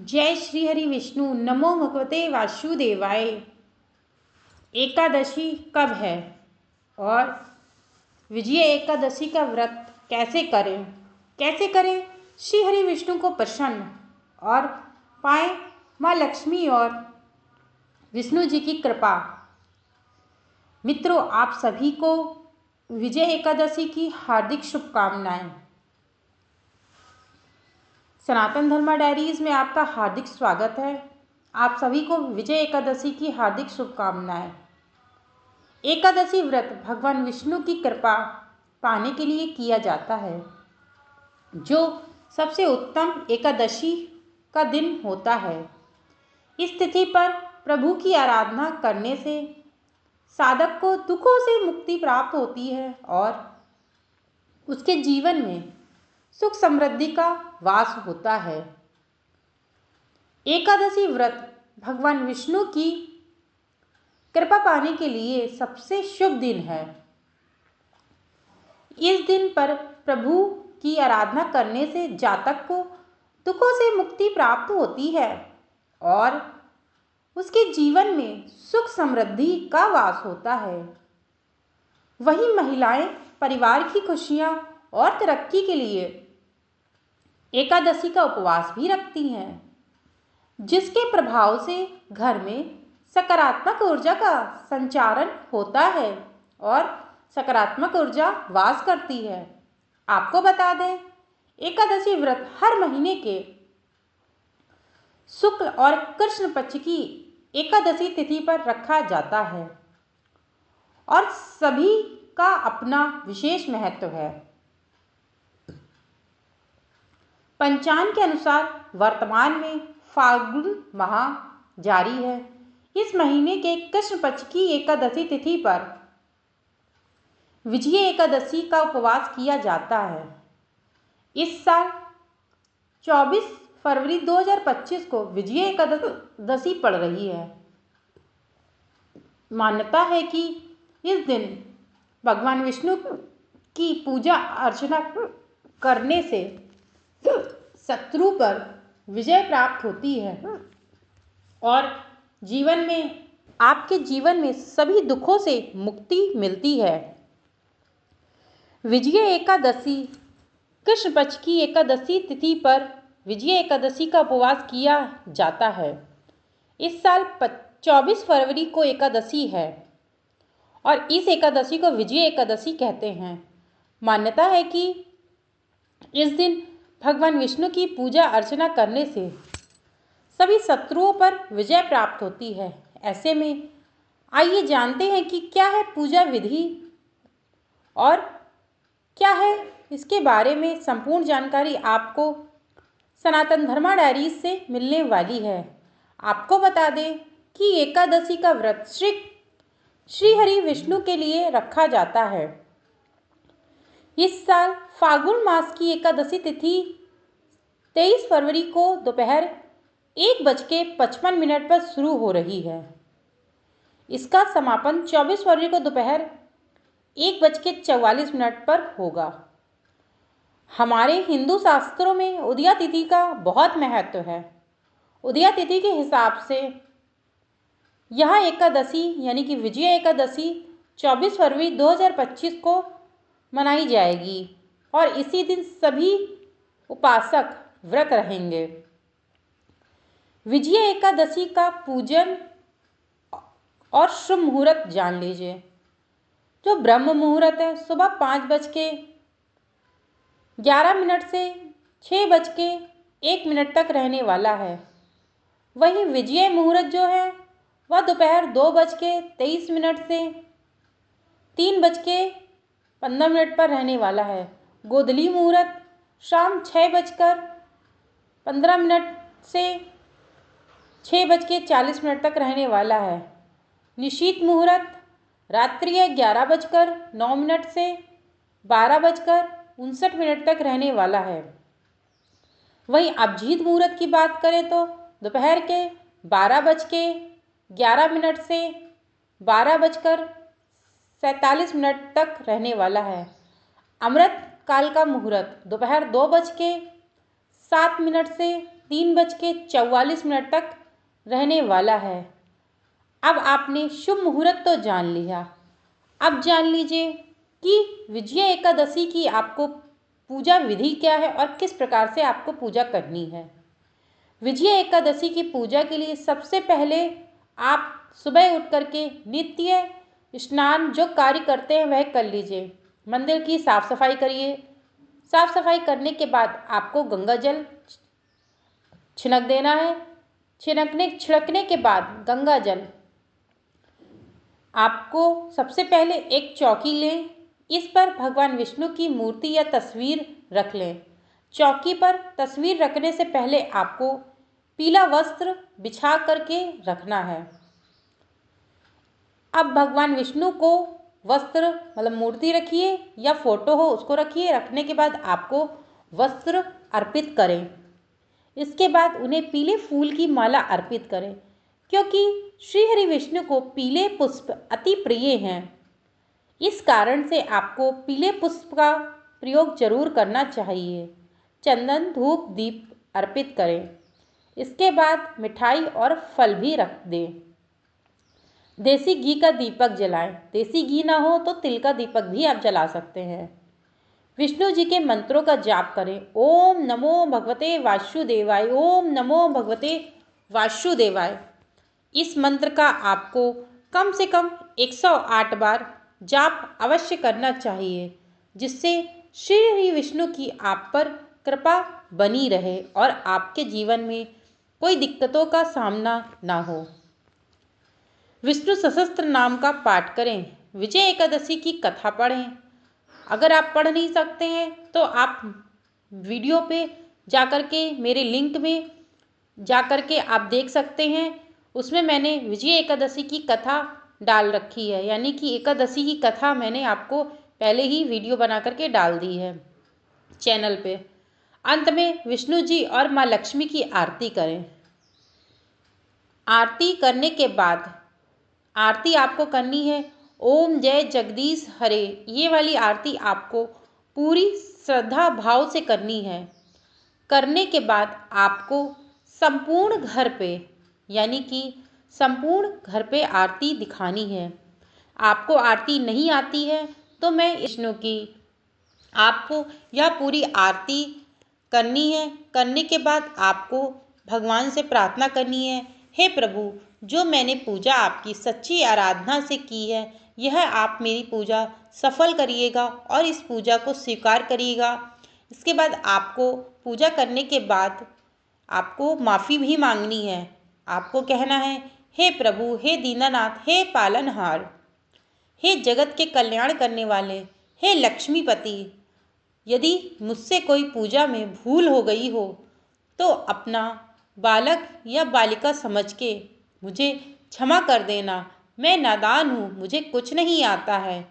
जय श्री हरि विष्णु। नमो भगवते वासुदेवाय। एकादशी कब है और विजय एकादशी का व्रत कैसे करें श्री हरि विष्णु को प्रसन्न और पाएं माँ लक्ष्मी और विष्णु जी की कृपा। मित्रों, आप सभी को विजय एकादशी की हार्दिक शुभकामनाएं। सनातन धर्मा डायरीज में आपका हार्दिक स्वागत है। आप सभी को विजय एकादशी की हार्दिक शुभकामनाएं। एकादशी व्रत भगवान विष्णु की कृपा पाने के लिए किया जाता है, जो सबसे उत्तम एकादशी का दिन होता है। इस तिथि पर प्रभु की आराधना करने से साधक को दुखों से मुक्ति प्राप्त होती है और उसके जीवन में सुख समृद्धि का वास होता है। एकादशी व्रत भगवान विष्णु की कृपा पाने के लिए सबसे शुभ दिन है। इस दिन पर प्रभु की आराधना करने से जातक को दुखों से मुक्ति प्राप्त होती है और उसके जीवन में सुख समृद्धि का वास होता है। वही महिलाएं परिवार की खुशियां और तरक्की के लिए एकादशी का उपवास भी रखती हैं, जिसके प्रभाव से घर में सकारात्मक ऊर्जा का संचारण होता है और सकारात्मक ऊर्जा वास करती है। आपको बता दें, एकादशी व्रत हर महीने के शुक्ल और कृष्ण पक्ष की एकादशी तिथि पर रखा जाता है और सभी का अपना विशेष महत्व है। पंचांग के अनुसार वर्तमान में फाल्गुन माह जारी है। इस महीने के कृष्ण पक्ष की एकादशी तिथि पर विजय एकादशी का उपवास किया जाता है। इस साल 24 फरवरी 2025 को विजय एकादशी पड़ रही है। मान्यता है कि इस दिन भगवान विष्णु की पूजा अर्चना करने से शत्रु पर विजय प्राप्त होती है और आपके जीवन में सभी दुखों से मुक्ति मिलती है। विजय एकादशी कृष्ण पक्ष की एकादशी तिथि पर विजय एकादशी का उपवास किया जाता है। इस साल 24 फरवरी को एकादशी है और इस एकादशी को विजय एकादशी कहते हैं। मान्यता है कि इस दिन भगवान विष्णु की पूजा अर्चना करने से सभी शत्रुओं पर विजय प्राप्त होती है। ऐसे में आइए जानते हैं कि क्या है पूजा विधि और क्या है इसके बारे में संपूर्ण जानकारी आपको सनातन धर्मा डायरीज से मिलने वाली है। आपको बता दें कि एकादशी का व्रत श्री हरि विष्णु के लिए रखा जाता है। इस साल फाल्गुन मास की एकादशी तिथि 23 फरवरी को दोपहर 1:55 पर शुरू हो रही है। इसका समापन 24 फरवरी को दोपहर 1:44 पर होगा। हमारे हिंदू शास्त्रों में उदया तिथि का बहुत महत्व है। उदया तिथि के हिसाब से यह एकादशी यानी कि विजय एकादशी 24 फरवरी 2025 को मनाई जाएगी और इसी दिन सभी उपासक व्रत रहेंगे। विजय एकादशी का पूजन और शुभ मुहूर्त जान लीजिए। जो ब्रह्म मुहूर्त है सुबह 5:11 से 6:01 तक रहने वाला है। वहीं विजय मुहूर्त जो है वह दोपहर 2:23 से 3:15 पर रहने वाला है। गोधूली मुहूर्त शाम 6:15 से 6:40 तक रहने वाला है। निशीत मुहूर्त रात्रि 11:09 से 12:59 तक रहने वाला है। वहीं अभिजीत मुहूर्त की बात करें तो दोपहर के 12:11 से 12:47 तक रहने वाला है। अमृत काल का मुहूर्त दोपहर 2:07 से 3:44 तक रहने वाला है। अब आपने शुभ मुहूर्त तो जान लिया, अब जान लीजिए कि विजया एकादशी की आपको पूजा विधि क्या है और किस प्रकार से आपको पूजा करनी है। विजया एकादशी की पूजा के लिए सबसे पहले आप सुबह उठ करके नित्य स्नान जो कार्य करते हैं वह कर लीजिए। मंदिर की साफ सफाई करिए। साफ सफाई करने के बाद आपको गंगा जल छिड़क देना है। छिड़कने के बाद गंगा जल आपको सबसे पहले एक चौकी लें। इस पर भगवान विष्णु की मूर्ति या तस्वीर रख लें। चौकी पर तस्वीर रखने से पहले आपको पीला वस्त्र बिछा करके रखना है। अब भगवान विष्णु को वस्त्र मतलब मूर्ति रखिए या फोटो हो उसको रखिए। रखने के बाद आपको वस्त्र अर्पित करें। इसके बाद उन्हें पीले फूल की माला अर्पित करें, क्योंकि श्री हरि विष्णु को पीले पुष्प अति प्रिय हैं। इस कारण से आपको पीले पुष्प का प्रयोग जरूर करना चाहिए। चंदन धूप दीप अर्पित करें। इसके बाद मिठाई और फल भी रख दें। देसी घी का दीपक जलाएं। देसी घी ना हो तो तिल का दीपक भी आप जला सकते हैं। विष्णु जी के मंत्रों का जाप करें। ओम नमो भगवते वासुदेवाय, ओम नमो भगवते वासुदेवाय। इस मंत्र का आपको कम से कम 108 बार जाप अवश्य करना चाहिए, जिससे श्री विष्णु की आप पर कृपा बनी रहे और आपके जीवन में कोई दिक्कतों का सामना ना हो। विष्णु सहस्त्र नाम का पाठ करें। विजय एकादशी की कथा पढ़ें। अगर आप पढ़ नहीं सकते हैं तो आप वीडियो पे जाकर के मेरे लिंक में जाकर के आप देख सकते हैं। उसमें मैंने विजय एकादशी की कथा डाल रखी है, यानी कि एकादशी की कथा मैंने आपको पहले ही वीडियो बना करके डाल दी है चैनल पे। अंत में विष्णु जी और माँ लक्ष्मी की आरती करें। आरती करने के बाद आरती आपको करनी है ओम जय जगदीश हरे। ये वाली आरती आपको पूरी श्रद्धा भाव से करनी है। करने के बाद आपको संपूर्ण घर पे यानी कि संपूर्ण घर पे आरती दिखानी है। आपको आरती नहीं आती है तो मैं विष्णु की आपको यह पूरी आरती करनी है। करने के बाद आपको भगवान से प्रार्थना करनी है, हे प्रभु, जो मैंने पूजा आपकी सच्ची आराधना से की है, यह आप मेरी पूजा सफल करिएगा और इस पूजा को स्वीकार करिएगा। इसके बाद आपको पूजा करने के बाद आपको माफ़ी भी मांगनी है। आपको कहना है, हे प्रभु, हे दीनानाथ, हे पालनहार, हे जगत के कल्याण करने वाले, हे लक्ष्मीपति, यदि मुझसे कोई पूजा में भूल हो गई हो तो अपना बालक या बालिका समझ के मुझे क्षमा कर देना। मैं नादान हूँ, मुझे कुछ नहीं आता है।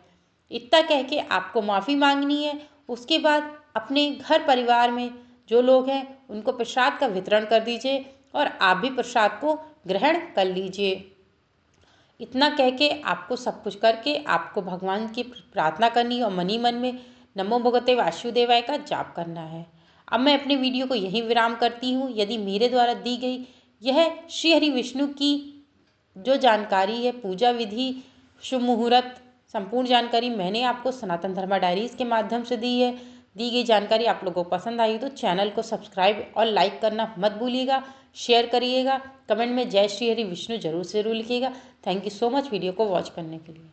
इतना कह के आपको माफ़ी मांगनी है। उसके बाद अपने घर परिवार में जो लोग हैं उनको प्रसाद का वितरण कर दीजिए और आप भी प्रसाद को ग्रहण कर लीजिए। इतना कह के आपको सब कुछ करके आपको भगवान की प्रार्थना करनी है और मनी मन में नमो भगवते वासुदेवाय का जाप करना है। अब मैं अपने वीडियो को यहीं विराम करती हूँ। यदि मेरे द्वारा दी गई यह श्री हरि विष्णु की जो जानकारी है, पूजा विधि, शुभ मुहूर्त, संपूर्ण जानकारी मैंने आपको सनातन धर्मा डायरीज़ के माध्यम से दी है। दी गई जानकारी आप लोगों को पसंद आई तो चैनल को सब्सक्राइब और लाइक करना मत भूलिएगा। शेयर करिएगा। कमेंट में जय श्री हरि विष्णु जरूर लिखिएगा। Thank you so much video को वॉच करने के लिए।